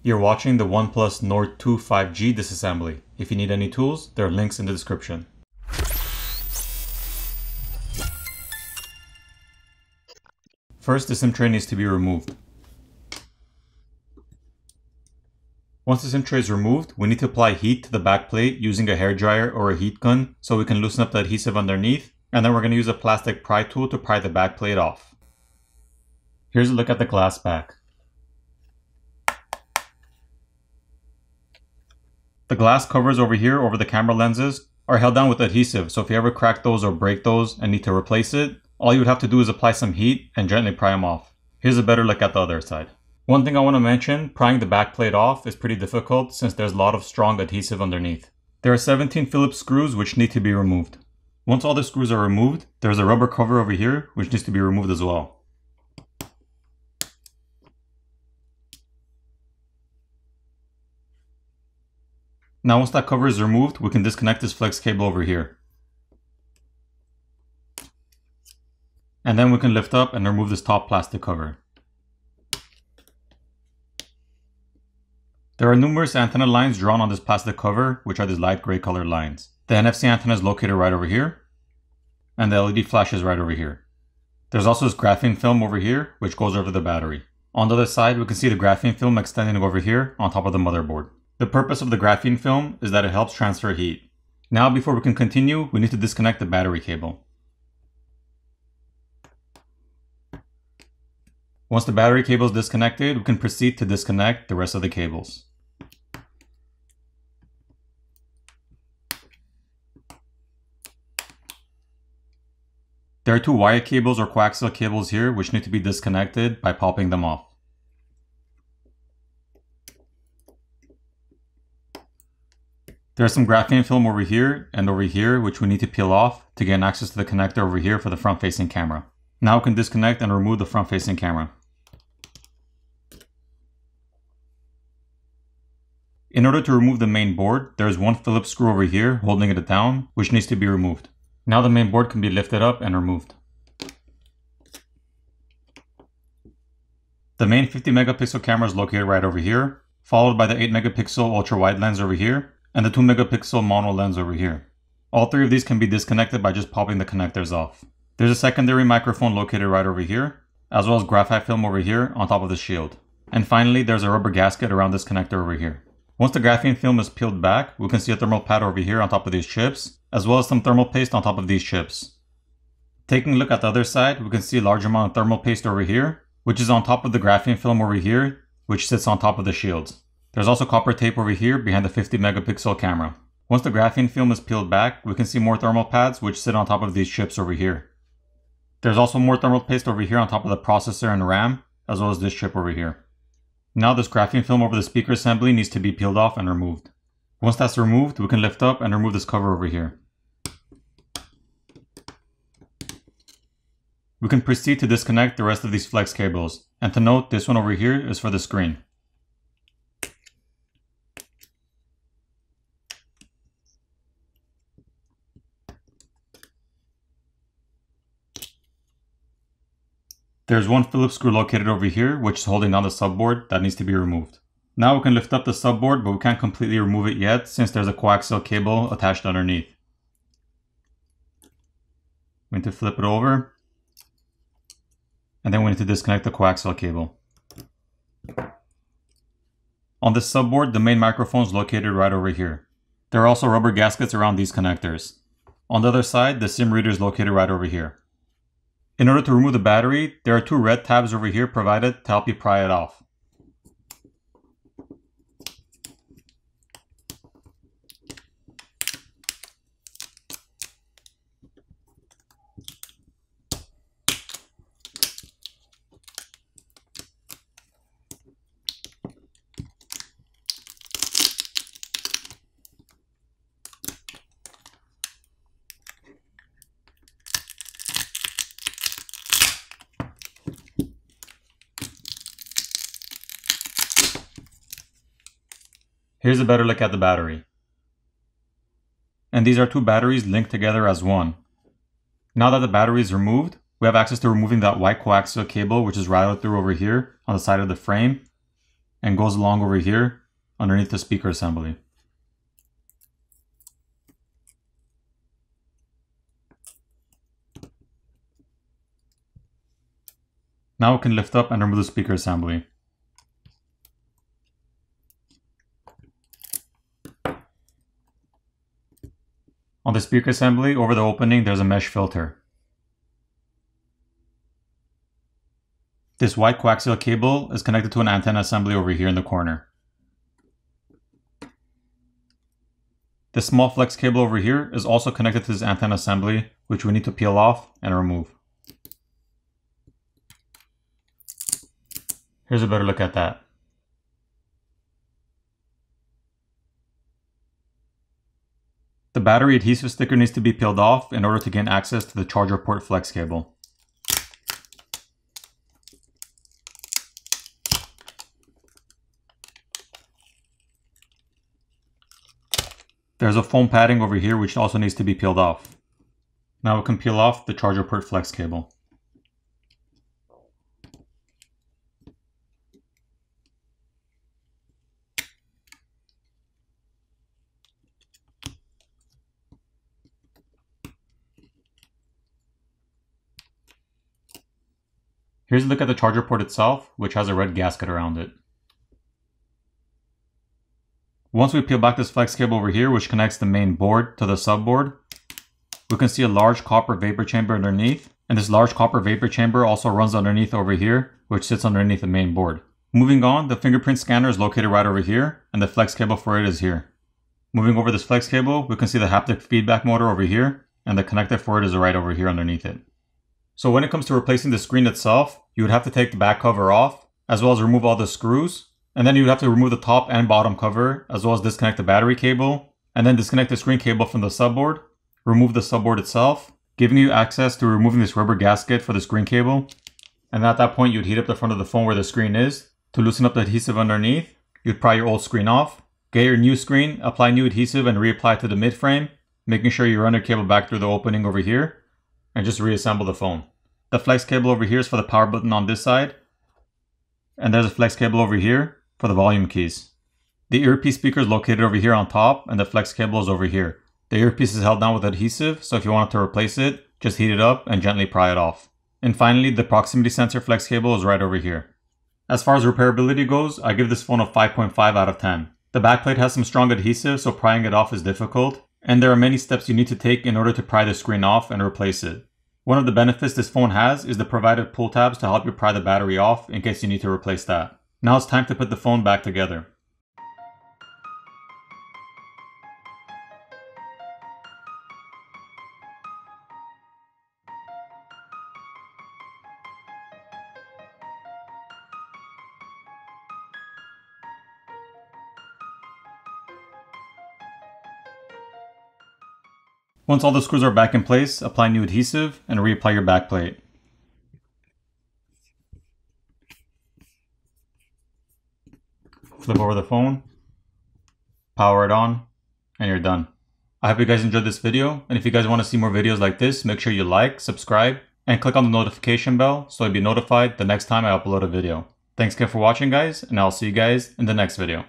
You're watching the OnePlus Nord 2 5G disassembly. If you need any tools, there are links in the description. First, the SIM tray needs to be removed. Once the SIM tray is removed, we need to apply heat to the back plate using a hairdryer or a heat gun so we can loosen up the adhesive underneath, and then we're going to use a plastic pry tool to pry the back plate off. Here's a look at the glass back. The glass covers over here over the camera lenses are held down with adhesive, so if you ever crack those or break those and need to replace it, all you would have to do is apply some heat and gently pry them off. Here's a better look at the other side. One thing I want to mention, prying the back plate off is pretty difficult since there's a lot of strong adhesive underneath. There are 17 Phillips screws which need to be removed. Once all the screws are removed, there's a rubber cover over here which needs to be removed as well. Now once that cover is removed, we can disconnect this flex cable over here. And then we can lift up and remove this top plastic cover. There are numerous antenna lines drawn on this plastic cover, which are these light gray colored lines. The NFC antenna is located right over here, and the LED flash is right over here. There's also this graphene film over here, which goes over the battery. On the other side, we can see the graphene film extending over here on top of the motherboard. The purpose of the graphene film is that it helps transfer heat. Now, before we can continue, we need to disconnect the battery cable. Once the battery cable is disconnected, we can proceed to disconnect the rest of the cables. There are two wire cables or coaxial cables here which need to be disconnected by popping them off. There's some graphene film over here and over here which we need to peel off to gain access to the connector over here for the front-facing camera. Now we can disconnect and remove the front-facing camera. In order to remove the main board, there is one Phillips screw over here holding it down, which needs to be removed. Now the main board can be lifted up and removed. The main 50 megapixel camera is located right over here, followed by the 8 megapixel ultra wide lens over here, and the 2 megapixel mono lens over here. All three of these can be disconnected by just popping the connectors off. There's a secondary microphone located right over here, as well as graphite film over here on top of the shield. And finally, there's a rubber gasket around this connector over here. Once the graphene film is peeled back, we can see a thermal pad over here on top of these chips, as well as some thermal paste on top of these chips. Taking a look at the other side, we can see a large amount of thermal paste over here, which is on top of the graphene film over here, which sits on top of the shields. There's also copper tape over here behind the 50 megapixel camera. Once the graphene film is peeled back, we can see more thermal pads which sit on top of these chips over here. There's also more thermal paste over here on top of the processor and RAM, as well as this chip over here. Now this graphene film over the speaker assembly needs to be peeled off and removed. Once that's removed, we can lift up and remove this cover over here. We can proceed to disconnect the rest of these flex cables. And to note, this one over here is for the screen. There's one Phillips screw located over here, which is holding down the subboard that needs to be removed. Now we can lift up the subboard, but we can't completely remove it yet since there's a coaxial cable attached underneath. We need to flip it over, and then we need to disconnect the coaxial cable. On this subboard, the main microphone is located right over here. There are also rubber gaskets around these connectors. On the other side, the SIM reader is located right over here. In order to remove the battery, there are two red tabs over here provided to help you pry it off. Here's a better look at the battery. And these are two batteries linked together as one. Now that the battery is removed, we have access to removing that white coaxial cable which is routed through over here on the side of the frame. and goes along over here underneath the speaker assembly. Now we can lift up and remove the speaker assembly. On the speaker assembly, over the opening, there's a mesh filter. This white coaxial cable is connected to an antenna assembly over here in the corner. This small flex cable over here is also connected to this antenna assembly, which we need to peel off and remove. Here's a better look at that. The battery adhesive sticker needs to be peeled off in order to gain access to the charger port flex cable. There's a foam padding over here which also needs to be peeled off. Now we can peel off the charger port flex cable. Here's a look at the charger port itself, which has a red gasket around it. Once we peel back this flex cable over here, which connects the main board to the subboard, we can see a large copper vapor chamber underneath, and this large copper vapor chamber also runs underneath over here, which sits underneath the main board. Moving on, the fingerprint scanner is located right over here, and the flex cable for it is here. Moving over this flex cable, we can see the haptic feedback motor over here, and the connector for it is right over here underneath it. So when it comes to replacing the screen itself, you would have to take the back cover off, as well as remove all the screws, and then you would have to remove the top and bottom cover, as well as disconnect the battery cable, and then disconnect the screen cable from the subboard, remove the subboard itself, giving you access to removing this rubber gasket for the screen cable. And at that point, you'd heat up the front of the phone where the screen is. To loosen up the adhesive underneath, you'd pry your old screen off, get your new screen, apply new adhesive and reapply it to the mid frame, making sure you run your cable back through the opening over here, and just reassemble the phone. The flex cable over here is for the power button on this side, and there's a flex cable over here for the volume keys. The earpiece speaker is located over here on top, and the flex cable is over here. The earpiece is held down with adhesive, so if you wanted to replace it, just heat it up and gently pry it off. And finally, the proximity sensor flex cable is right over here. As far as repairability goes, I give this phone a 5.5 out of 10. The backplate has some strong adhesive, so prying it off is difficult, and there are many steps you need to take in order to pry the screen off and replace it. One of the benefits this phone has is the provided pull tabs to help you pry the battery off in case you need to replace that. Now it's time to put the phone back together. Once all the screws are back in place, apply new adhesive and reapply your backplate. Flip over the phone, power it on, and you're done. I hope you guys enjoyed this video, and if you guys want to see more videos like this, make sure you like, subscribe, and click on the notification bell so you'll be notified the next time I upload a video. Thanks again for watching guys, and I'll see you guys in the next video.